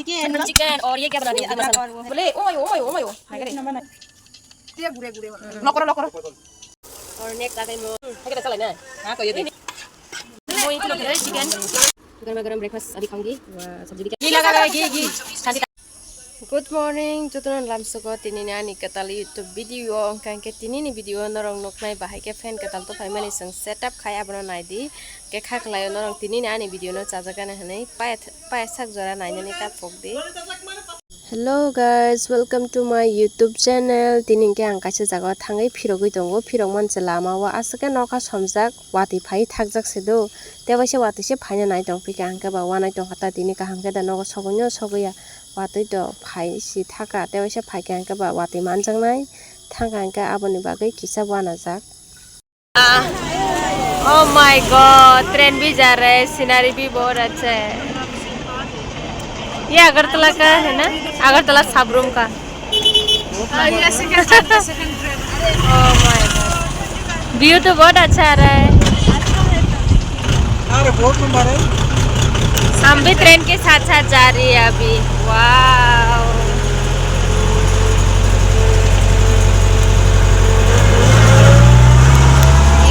Chicken और ये क्या बना रही है मसाला बोले ओ मायो ये गुरे गुरे लकरो और नेक्स्ट आ गई मो है कैसा लगना है हां तो ये देख मो ये लोग चिकन गरम ब्रेकफास्ट अभी खाऊंगी सब्जी भी घी लगा घी शांति Good morning, tutunan lam suko tinini ani katal YouTube video kan ke tinini video norong noknai bahai ke fan katal to khaimani sang setup khaya bana naidi ke khak layo norong tinini ani video no chajaga na hanai pa sak jora nainani ta pokdi Hello guys, welcome to my YouTube channel. Tinin ke ang kaisa jaga thangai phirogoi tongo phirok manche lama wa asake noka somjak wati phai thakjak sedo tebaise wati se phaina nai tong pika angka ba wanai tong hata tini ka hangke da nogo sogonyo sogoya wati to phai si thaka tebaise phai ke angka ba wati manjang nai thanga angka aboni bagai kisa wana jak Oh my god, train भी जा रहा है, scenery भी बहुत अच्छा है। ये अगरतला का है ना, अगरतला साबरूम का। व्यू तो बहुत अच्छा आ रहा है। हम भी ट्रेन के साथ साथ जा रही है अभी। वाव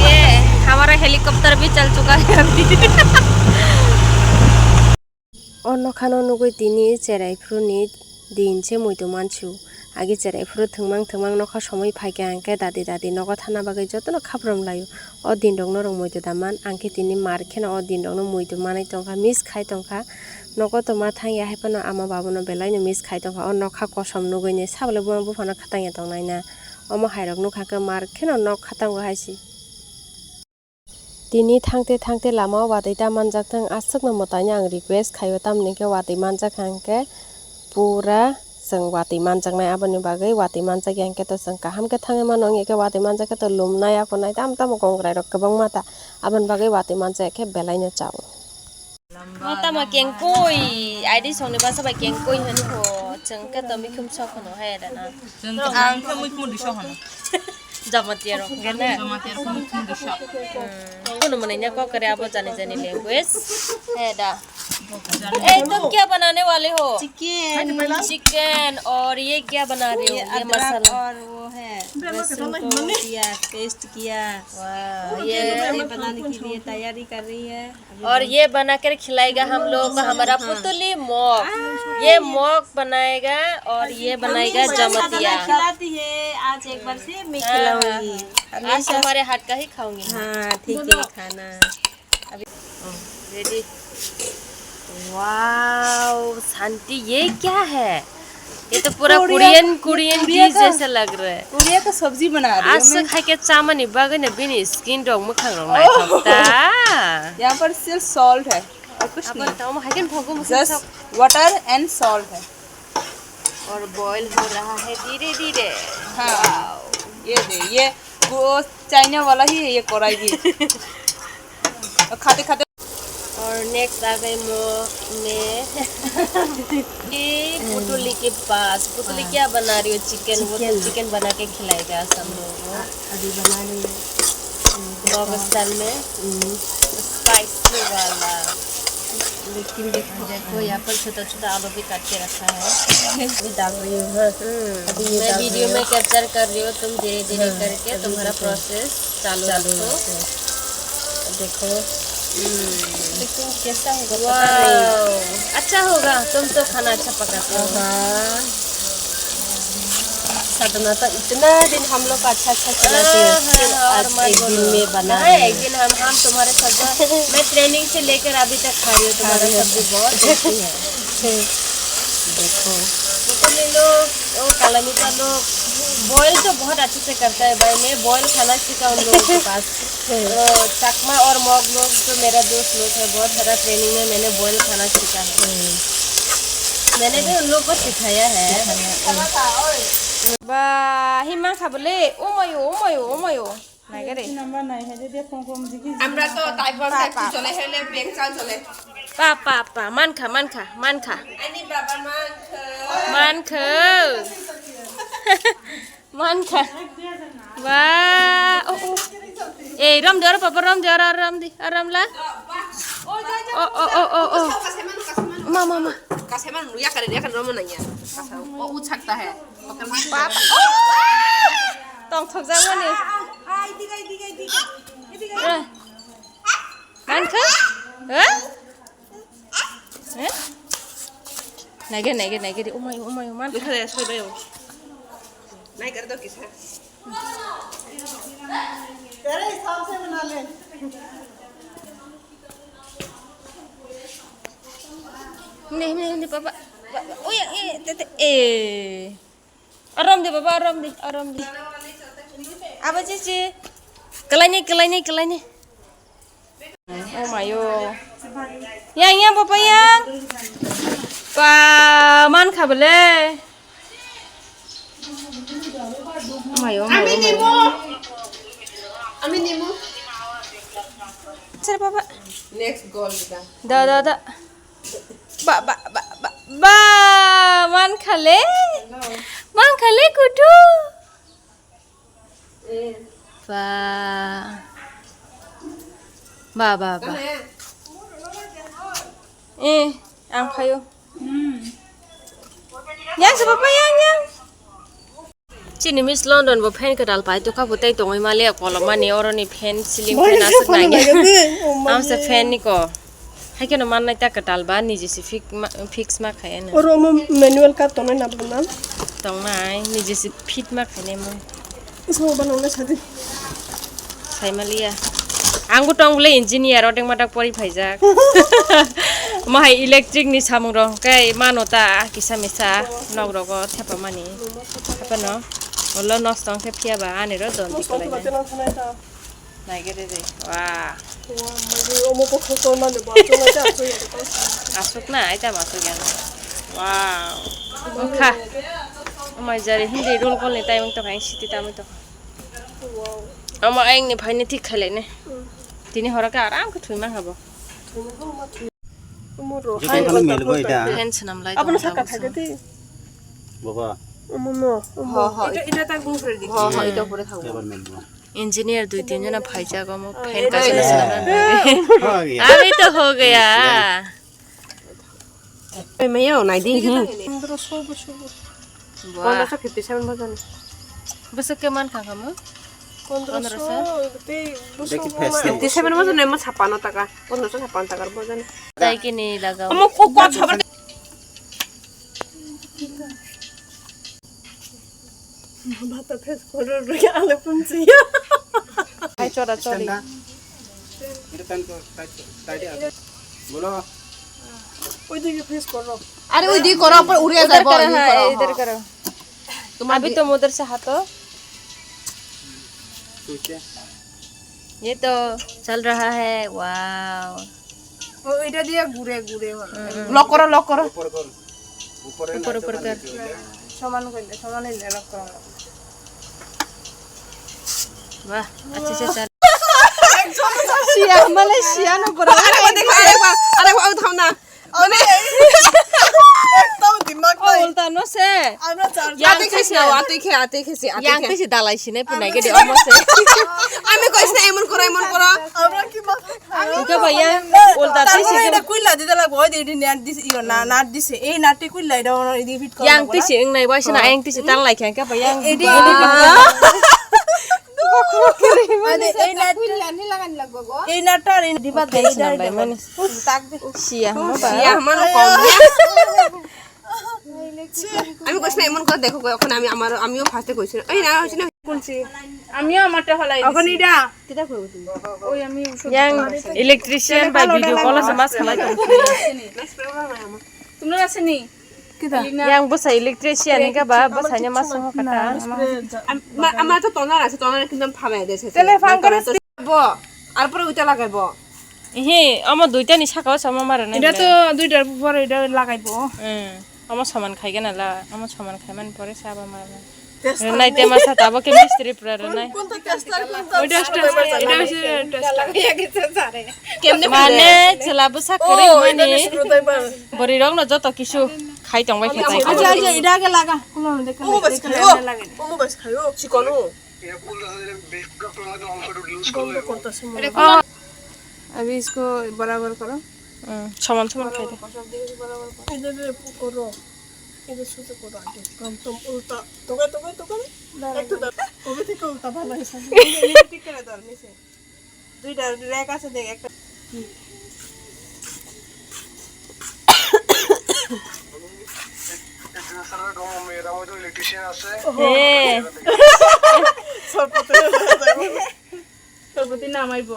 ये हमारा हेलीकॉप्टर भी चल चुका है अभी Ono khano nugui tini cherai fruni din che moito manchu agi cherai fru thungmang nokha somoi phaike angke dadi nogo thana bagai jotono khaprom layo o din dong no rong moito daman angke tini markhena o din dong no moito manai tongkha miss khai tongkha nogo to ma thang ya hepano ama babono belai no miss khai tongkha o nokha kosom nugui ne sabale buang bufana khatang ya tongnai na omo hairok nukha ke markhena nok khatang go haisi Tini thangte lama wati ta manjak thang asuk no motanya ang request khayo tamni ke wati manjak hangke pura sang wati manjak nai aboni bagai wati manjak angke to sang kaham ke thange manong ke wati manjak ke to lumnai akonai tam kongrai rok kabang mata abon bagai wati manjak ke belai no chao Mata ma kengkoi ID songni ba sabai kengkoi hani ho chengke to mi khum sok no hai da na chengke ang ke mui khum di sok hano Jamatiero, gana? Jamatiero kami di shop. Kau namanya kok kerja apa jani language? Ada. तुम क्या बनाने वाले हो? Chicken और ये क्या बना रहे हो? ये मसाला और वो है लहसुन को किया पेस्ट किया ये बनाने के लिए तैयारी कर रही है और ये बनाकर खिलाएगा हम लोग को हमारा पुतली मॉक ये मॉक बनाएगा और ये बनाएगा जमतिया खिलाती है आज एक बार से मैं खिलाऊंगी आज हमारे हाथ का ही खाऊंगी हाँ ठीक है खाना अभी रेडी वाव शांति ये क्या है ये तो पूरा कोरियन डिश जैसा लग रहा है कोरिया का सब्जी बना रही हूं आज से खाके चामनी बागने बिनी स्किन डॉग मखंग रंग नाइ थपता यहां पर सिर्फ सॉल्ट है और कुछ नहीं बताओ मैं हाइकन भोगो जस्ट वाटर एंड सॉल्ट है और बॉईल हो रहा है धीरे-धीरे हां ये वो चाइना वाला ही है ये कढ़ाई भी खाते और नेक्स्ट आ गई मैं पुतली के पास पुतली क्या बना रही हो चिकन वो तो चिकन बना के खिलाएगा सब लोगों को अभी बना रही है ब्लॉग स्टाइल में स्पाइसी वाला लेकिन देखो यहाँ पर छोटा आलू भी काट के रखा है अभी डाल रही हूँ मैं वीडियो में कैप्चर कर रही हूँ तुम धीरे करके तुम्हारा प्रोसेस चालू रखो देखो लेकिन कैसा होगा पता नहीं अच्छा होगा तुम तो खाना अच्छा पकाते हो सदना तो इतना दिन हम लोग अच्छा चलाते हैं आज एक दिन में बना एक दिन हम तुम्हारे साथ मैं ट्रेनिंग से लेकर अभी तक खा रही हूँ तुम्हारा सब्जी बहुत टेस्टी है देखो लोग कालामिता लोग बॉयल तो बहुत अच्छे से करता है भाई मैं बॉयल खाना सीखा उन लोगों के पास चकमा और मॉग लोग तो मेरा दोस्त लोग है बहुत सारा ट्रेनिंग में मैंने बॉयल खाना सीखा है मैंने भी उन लोगों को सिखाया है वाह हिमा खाबले ओ मयो नागरे नंबर नहीं है दे फोन जिकी আমরা তো টাইপর টাইপ চলে হেলে বেক চাল চলে पा मान खा আনি বাবা मान खा वाह ए रम दे पापा रम दे आराम ला ओ मामा Kasih mana lu ya kan dia kan romo nanya. Kasih. Oh ucak dah ya. Pakai mana? Papa. Tong thok jang mani. Mankha? Hah? Hah? Naik di umai man. Lihat ya, saya bayar. Naik kereta kisah. तेरे हिसाब से बना ले Nih papa. Oh ya, tete. Aram di papa, aram di. Apa cici? Kelai nih. Oh mayo. Yang papa yang. Pa man kha bole. Mayo. Amin nimu. Sir papa. Next goal kita. Da. Ba man khale kudu. Ba. Ang kayo. Yang sa papa yang. Chini Miss London bo fan kadal pai to ka botai tongoi male koloma ni oroni fan ceiling fan asuk nagi. Am se fan ni ko. Hai kena man nai ta kadal ba ni jisi fix ma khai na. और वो manual का तो नहीं ना बना Tong nai ni jisi fit ma khai ne mo. इसको बनाना चाहते Sai malia. Anggu tong bole engineer odeng madak pori phaijak. Mahai electric ni samung ro kai manota kisamisa nogrogo thepa mani. Apa no? Olo nostong se phia ba ani ro don उसको तो बचना सुनाया था Nai gere de. Wah. मुझे वो मुझे खोतो ना ले बात ना चाहते Asuk na aita masuk yan. Wow. Wngkha. Amai jari hindi roll call ni tai mong to kain siti ta mong to. Ama aing ni phai ni thik khale ne. Tini hora ka aram ka thui mang habo. मुरो Jadi kalau melu ida, Hen sanam lai. अपना साका था के थी bawa मुनो Ida tak gung fredi. Ha ito pore thau. kabar melu. Engineer dui tin jana phai ja ko mo fan ka sila sanam na. Oh iya. Abhi to ho gaya. Memang ya, naik di. अंदर सो बसो Wah. 57 बजन. Besok ke man kha kamu? अंदर सो ते Deki pesta. 57 बजन emang 56 taka. 56 taka बजन. Tai ki ni lagao. Kamu kok kuat sabar. बात face कोरो रे आले पुंजिया Hai chora chori. Itu kan tadi apa? Bolo. ओइ दिके फेस कोरो अरे वो दी करो पर उड़िया इधर जाबो करो हाँ इधर करो. अभी तुम उधर से हाथो. Tuh ये तो चल रहा है. वाव. ओ इटा दिया गुरे लॉक करो Upor kor. ऊपर कर. समान कइले समान ले लक करो वाह अच्छे से चल. सिया मलेशिया न पर अरे वो थाम ना माने एकदम दिमाग Oh ulta no se. आना चार Yang kesi आते खेसे yang kesi dalai sini pun naik di omos se. আমি কইছ না এমন করো हमरा की बात Ika bayang ulta তারপরে tisi এটা কইলা দিতে লাগবো ওই দিদি নাট দিছে ইও না নাট দিছে এই নাটে কইলা এটা ইদি ফিট করা yang tisi eng nai wai sina yang tisi tang lai kyan ka bayang. এডি আরে এই নাট কইলা নি লাগানি লাগবো গো এই নাটটা এই দিবা দেই Senam lai mani. তাক দে Sia mo ba. ইয়া আমার কম আমি কইছ না এমন করে দেখো এখন আমিও ফার্স্টে কইছি এই না হইছে না কোনছি আমিও আমারটা হলাই এখন ইডা কিটা কইব তুমি ওই আমি Yang electrician by video call sama sekali tu. তোমরা আসেনি কিটা Yang bosa electrician ni ka ba bosa nya mas ho kata. আমার তো টনার আছে টনার কিন্তু ফালাই দেছে তাহলে ফান করে আর পরে ওইটা লাগাইবো He amo duita ni sakao sama mara na. এটা তো দুইটার পরে এটা লাগাইবো Amo saman khai gana la amo saman khai man pore saba mara. Nai te masa tabo ke mistri pura nai. কোনটা টেস্টার কোনটা ওই টেস্টার এটা হচ্ছে টেস্টার লাগাইয়া গেছে সারে কেমনে Mane celabu sakore mani. শ্রোতাই পার Bori rong no joto kisu khai tong bai khai. আচ্ছা আচ্ছা এটা আগে লাগা কোন দেখে ও বাস খায়ো ও বাস খায়ো চিকনো बंद करता है अभी इसको बराबर करो সমান সমান খাই দে এদের করো এদের সুতো করো আগে কম তো উল্টা তোকে একটু দাও ওবে থেকে উল্টা ভালো হিসাবে ঠিক করে দাও নিচে দুইটা র্যাক আছে দেখ একটা সরপতি নামাইব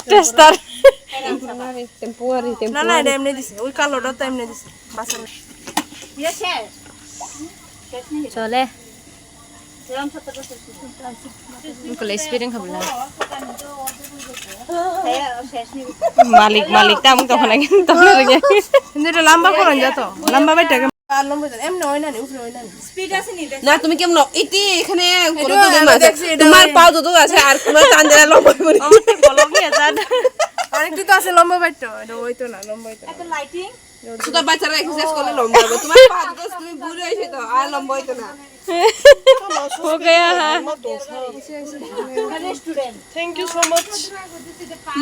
টেস্টার টেম্পোরারি না এটা এমনি দিছে ওই কালোটা তো এমনি দিছে বাসা চলে কলে স্পিডিং খাবলা মালিক তামুক তখন আগে তখন আগে কিন্তু লম্বা করন যা তো লম্বা বাইটা আর লম্বা এমনি হয় না উপরে হয় না স্পিড আছে নি না তুমি কেমন ইতি এখানে কোনো তো তোমার পাও যত আছে আর তোমার টান দিলা লম্বা করে বলবি এটা অনেকটা তো আছে লম্বা বাইটা এটা হইতো না লম্বা হইতো এত লাইটিং ছোট বাচ্চারা এক্সারসাইজ করলে লম্বা হবে তোমার পা যত তুমি বুড়ো হইছে তো আর লম্বা হইতো না हो गया है थैंक यू सो मच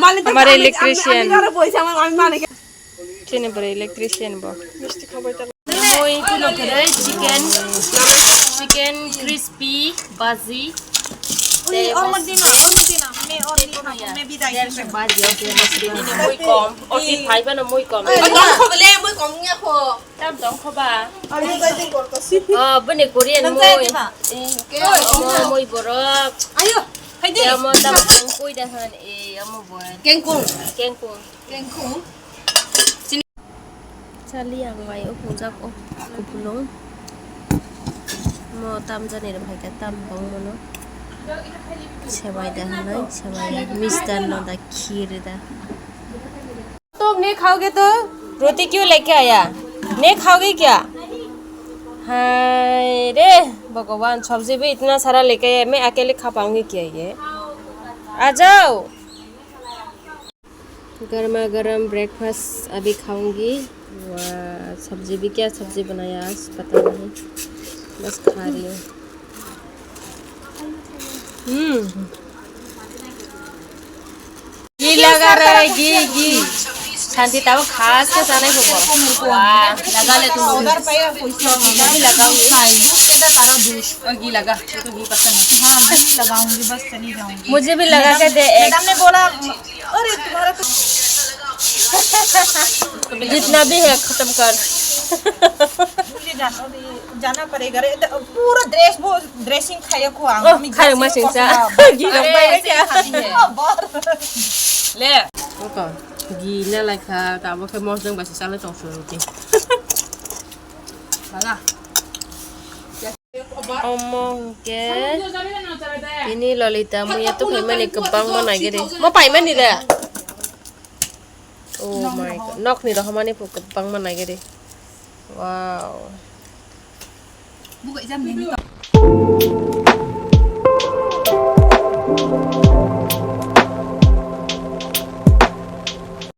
মালিক हमारे इलेक्ट्रिशियन আমি পয়সা আমি মালিক चेने पर इलेक्ट्रिशियन बो मिस्टी खबर चल मोई किलो करे चिकन क्रिस्पी बाजी और मत देना मैं और मैं भी दाई बाजी ओके मछली ने मोई कम और फिर भाई बना मोई कम ต้องขอไปเล่মইของเงี้ยขอ तब दम खबा और ये दाई करतसी बने कोरियन मोई मोई borok อายุให้ดิ ya mo dam kang koi da han e amo boy แกงกุ้ง kengkung แกงกุ้ง chali ang mai o punjak o kupulong mo tam jani ra bhai ka tam bang mono सेवाई दा है सेवाई मिष्टान्न दा खीर दा तुम नहीं खाओगे तो रोटी क्यों लेके आया नहीं खाओगे क्या हाय रे भगवान सब्जी भी इतना सारा लेके आया मैं अकेले खा पाऊंगी क्या ये आ जाओ गर्मा गर्म ब्रेकफास्ट अभी खाऊंगी सब्जी भी क्या सब्जी बनाया आज पता नहीं बस खा रही हूँ घी लगा रहा है घी शांति तब खास के जाने को वाह लगा ले तुम उधर पे भी लगाऊंगी और घी लगा तो घी पसंद है हाँ घी लगाऊंगी बस चली जाऊंगी मुझे भी लगा के दे मैडम ने बोला अरे तुम्हारा तो जितना भी है खत्म कर मुझे जाना पड़ेगा रे पूरा ड्रेस वो ड्रेसिंग खाया को खाए मशीन से घी लगा क्या ले ओके घी ना लाइका ताबो के मौसम बस साले तो रोटी lगा omong ke ini lolita mo yato khaimani kabang mo nagire mo paimani le oh my god nok ni rohamani po kabang mo nagire wow buka jam ni